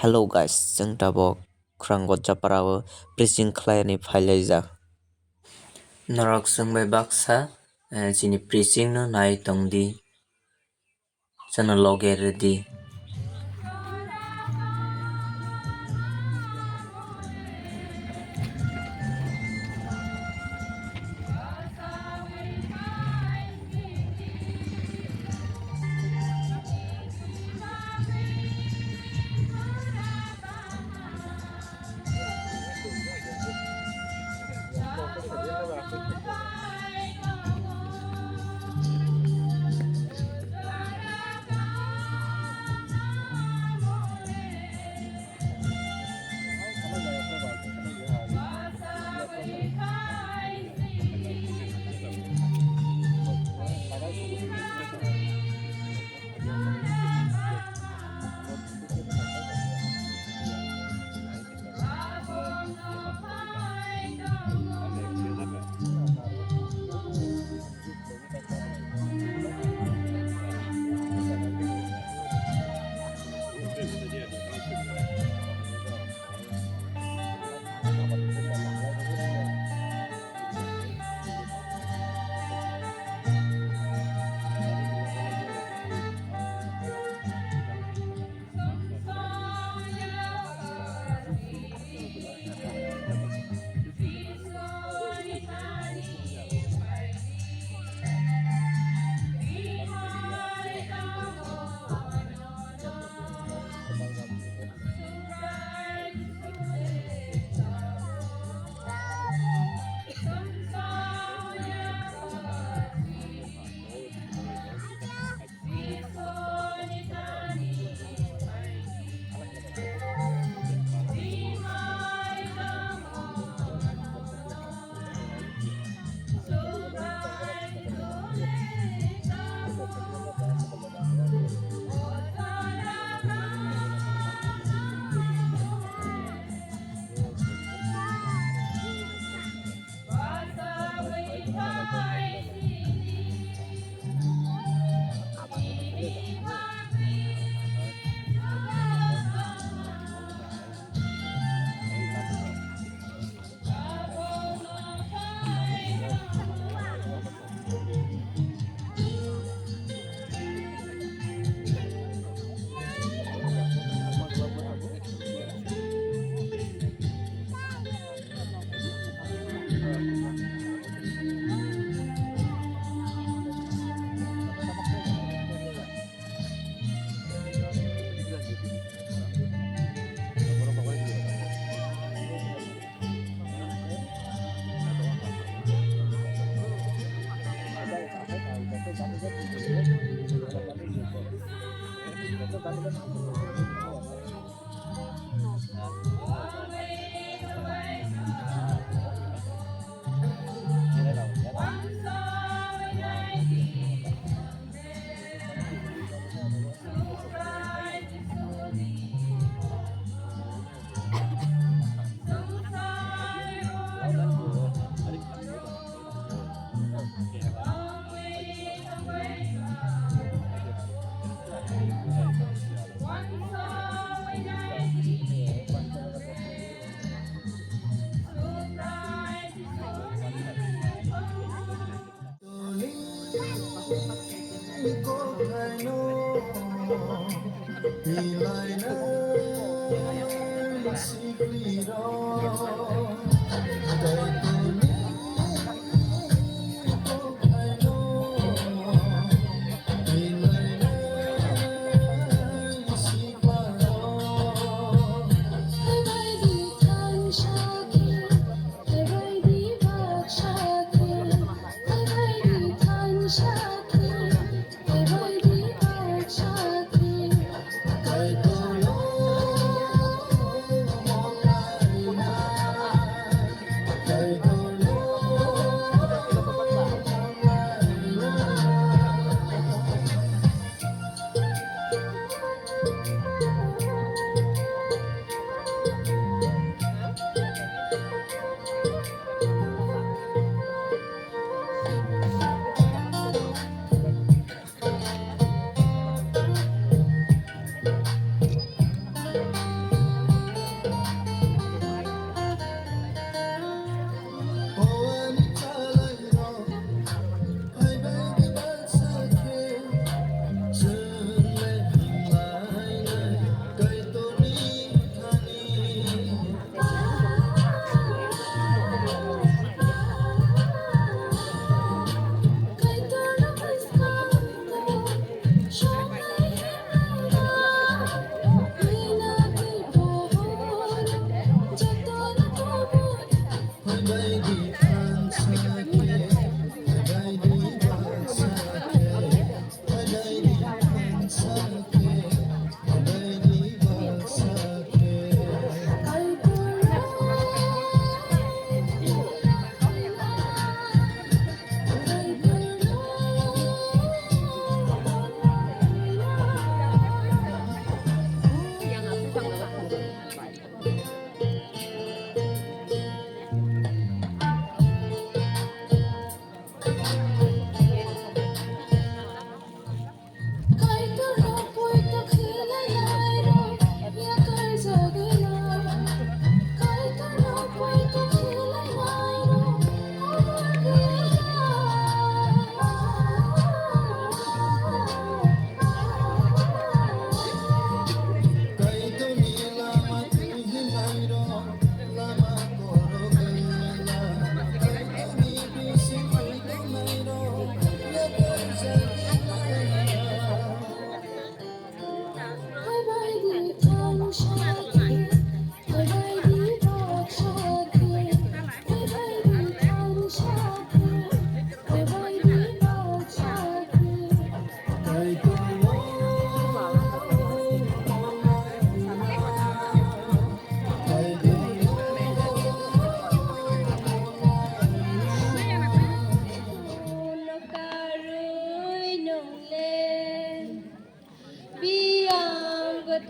Hello guys, जों दाबो खौरां gorja preaching खालायनाय फाइलायजा नरक जोंबाय बाक्सा जिनि preaching नो नाय तंदी जोंनो लगे ready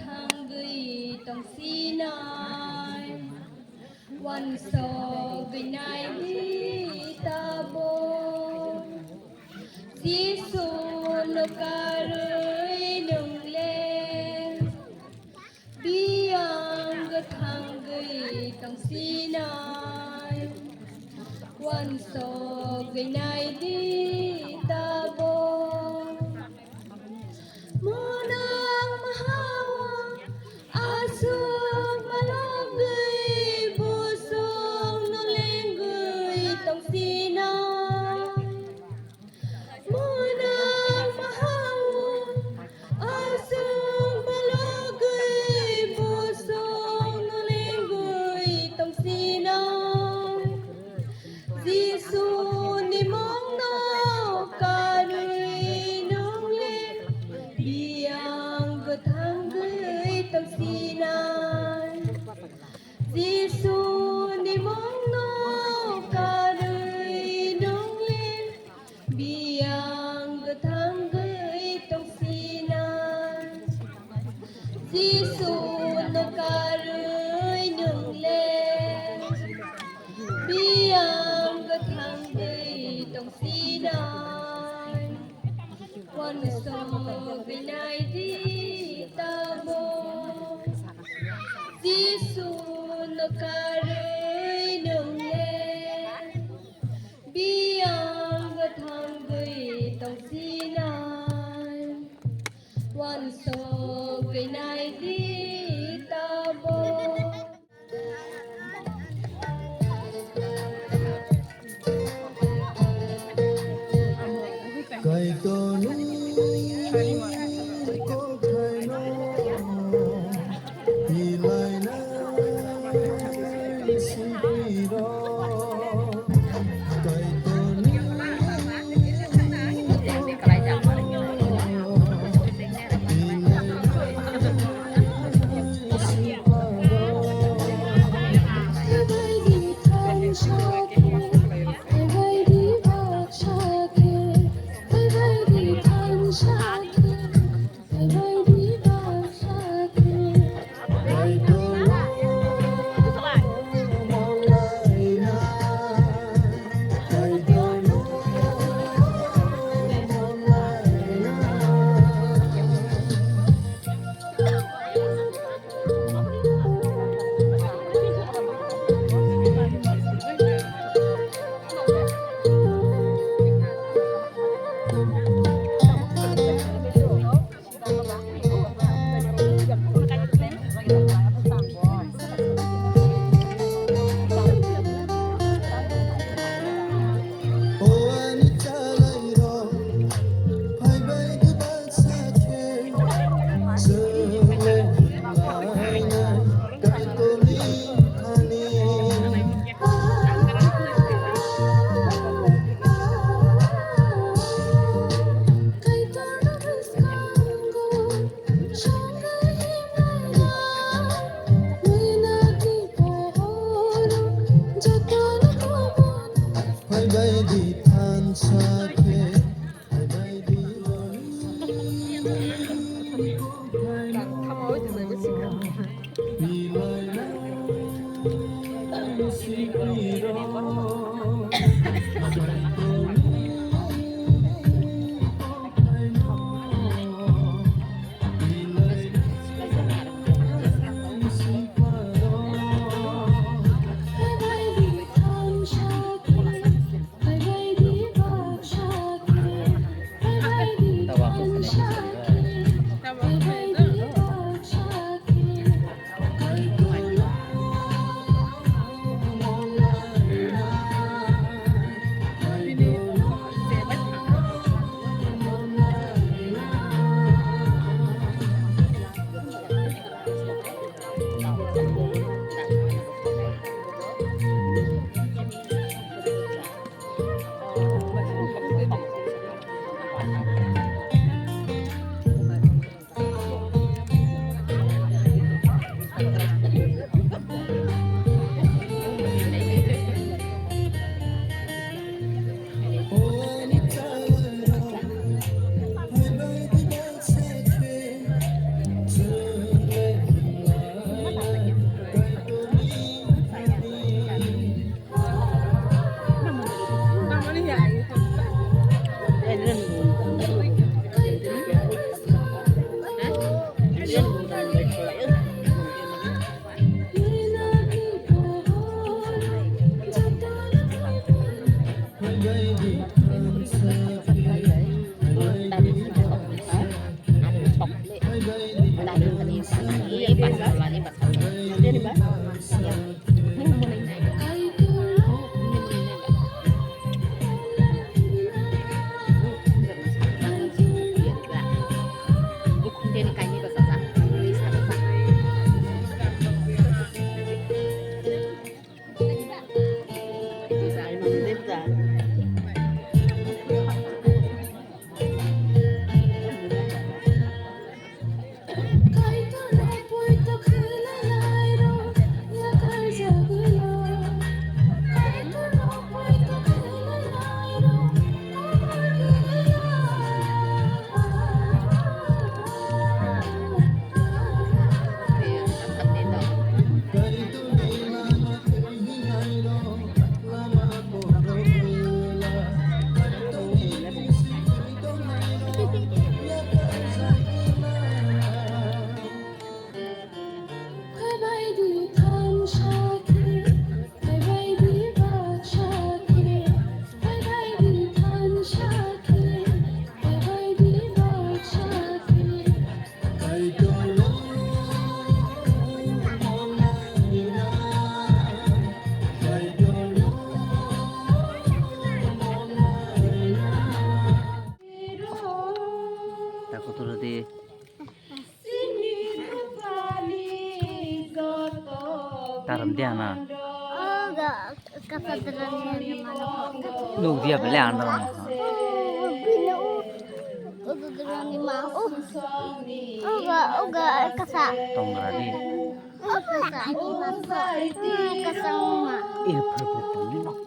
thang gửi tông xin aiวันโศกในที่ตาบงสิสุนการยหนึ่งเลงบิยังกทางกยต้องสีนายวันโศกในที่ตาบงมนางมหาวงอาสุมาลองกยบุษงนเลงกยต้องสีนายมนางมหาวงอาสุมาลองกยบุษงนเลงกยต้องสีนายสิสุนิมองนอกการยน้องเลงbiang gethang gei tang sinan Gisu ni mong no karei nong len biang gethang gei tang sinan Gisu no karei nong len biang gethang gei tang sinanวันโศกในที่ตาบงสิสุนการยหนึ่งเลนบิยังกระทำกยต้องสีนานวันโศกในที่ตาบงไก่ตัวนี้ก็ไข่นอนที่ไหลน้ำสิปีรอไก่ตัวนี้ก็ไข่นอนที่ไหลน้ำสิปารอให้ไว้ดีทางชาเทให้ไว้ดีภาคชาเทให้ไว้ดีทางชาเทให้ไว้ดีภาคชาเท ไก่ตัวนี้มองไหลน้ำไก่ตัวนี้มองไหลน้ำโอ้อันนี้จะไหลรอภายใบก็บ้านสาเทเจอเล่นหลายนาไก่ตัวนี้ทานีภายใบดีทานสาเทภายใบดีวันนี้ก็ไข่นอนปีไหลน้ำสิปีรอไก่ตัวนี้ก็ไข่นอนปีไหลน้ำสิปารอ ให้ไว้ดีทางชาเทให้ไว้ดีภาคชาเทให้ไว้ดีทางชาเทให้ไว้ดีภาคชาเทให้ไว้ Taram dia na. Oh, gak kesadarannya gimana kok? Lu dia beli anda mah. Oh, bina kesadaran di mana? Gak kasa. Tongradi. Kasa di mana? Kasa mah. Iya betul ni nak.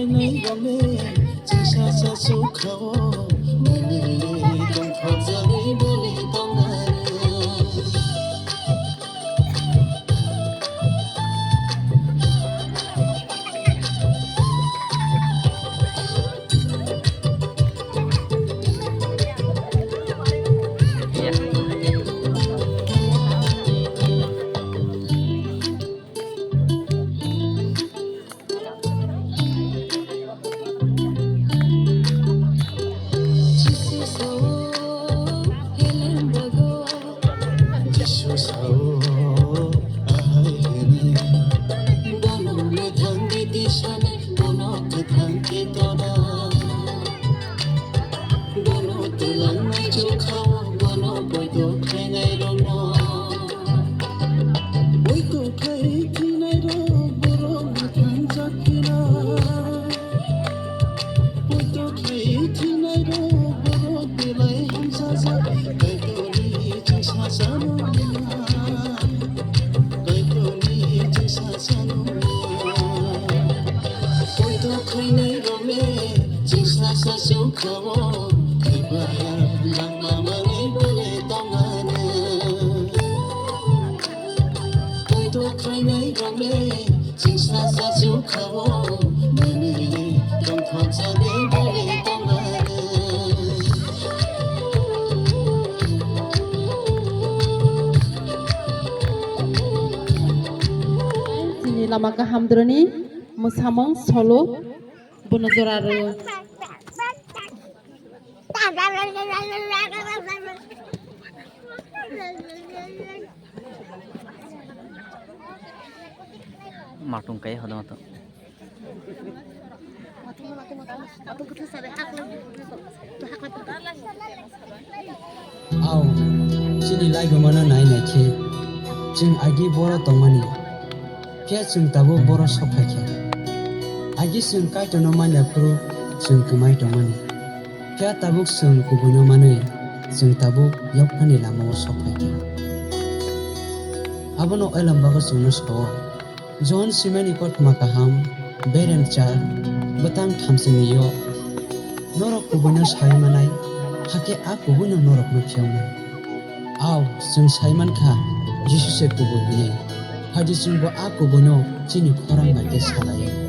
खायनाय रमे जोंसा सासौ खावो मोनोले दंफांजारि बोलि दंआरो lama kahamdroni musamang solo bunadoraro matung kaya hoda mato Aw sini lai gomana nai naikhe जों आगि बर' दंमानि के जों दाबो बर' सफायखे आगि जों कायतनो मानियाफोर जों गोमाय दंमानि के दाबो जों गुबुनो मानै जों दाबो यफानि लामाव सफायखे आबनो एलामबागो जोंनो सो जन सिमेनि कटमा गाहाम बेरेनचार बतां थामसिनियो नरक गुबुनो सायमानाय हाके आ गुबुनो नरक मथियावनो आव जों सायमानखा जिसुसे कुबो हिने हादि जोंबो आ कुबोनो जिनि खरां बायदि सालायो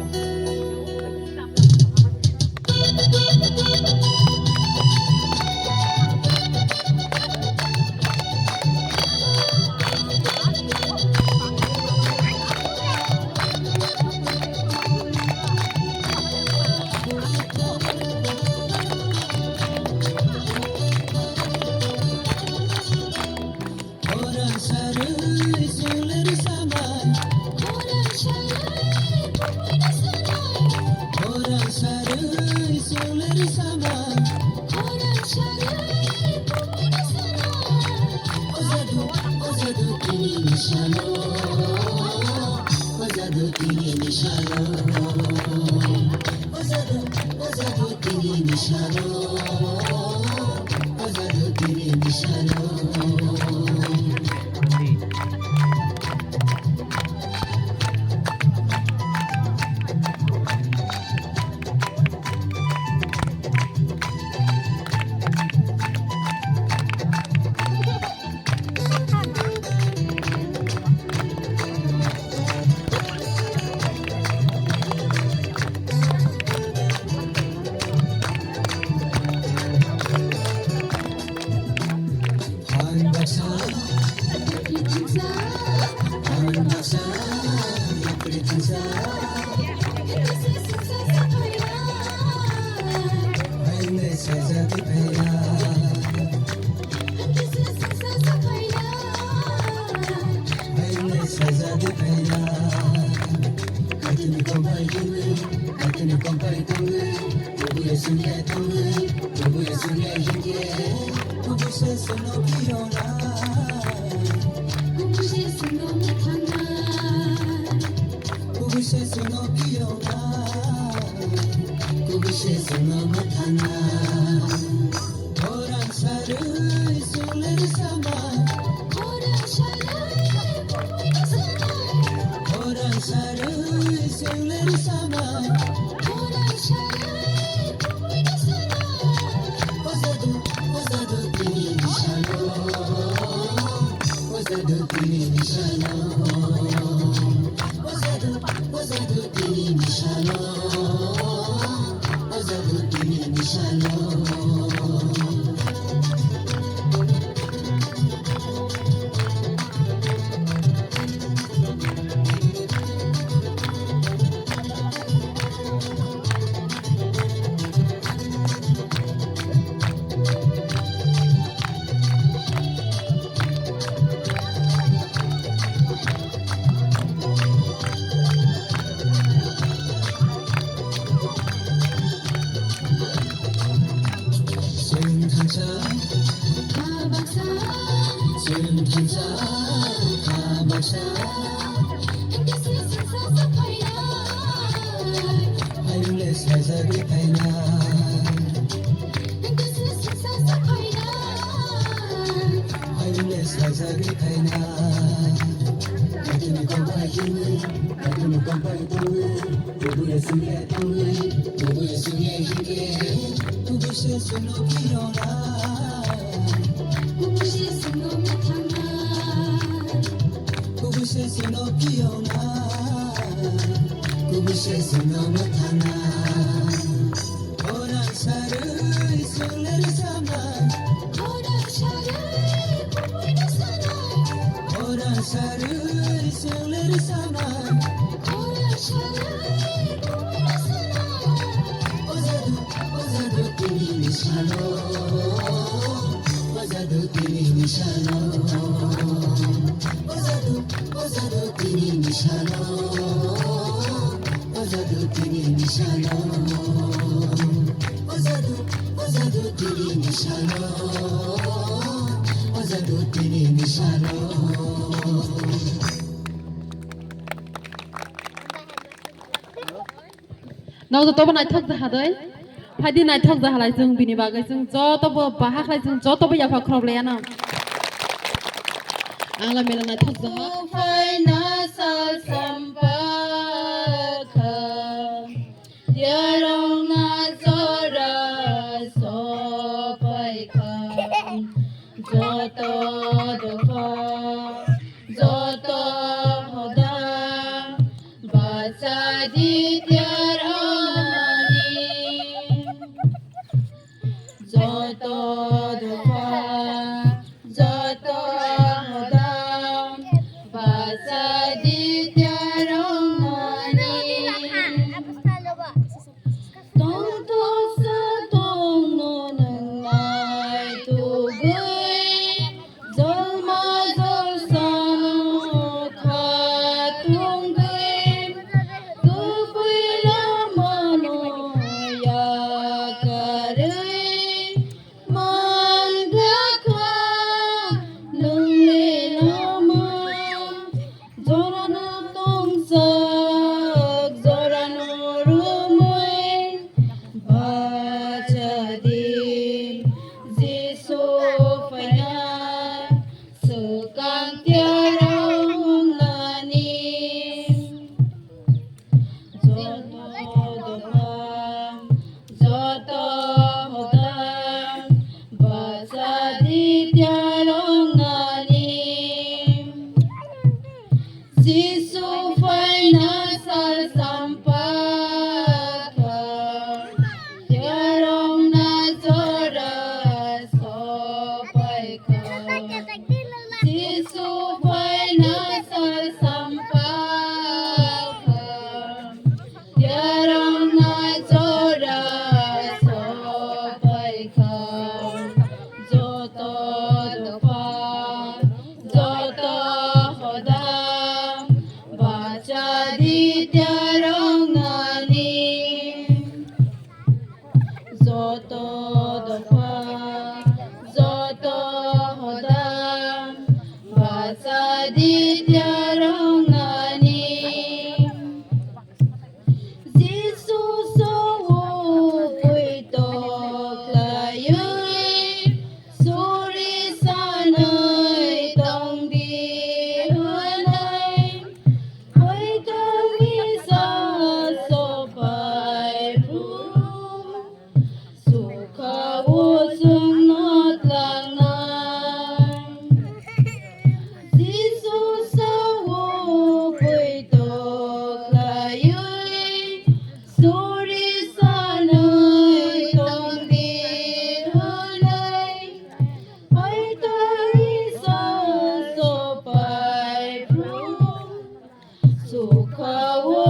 Now the top night talk the Hadoy. Paddy night talk the Halazung Binibagasung, Zotobo, Bahakazung, Zotobo Yapa Crowleyana. Ala Melana talk the Finasal Sampaka. Yarong Nazora Sopaika. Zoto Dofa. Zoto Hoda. Basadi Zoto Dofa, Zoto Hodam, Basadi Tiarongani. Tong to sa tong no nang nai tu gui, zolma zol sanu khatung gui, tu gui la mano ya karui. Oi, सुखवो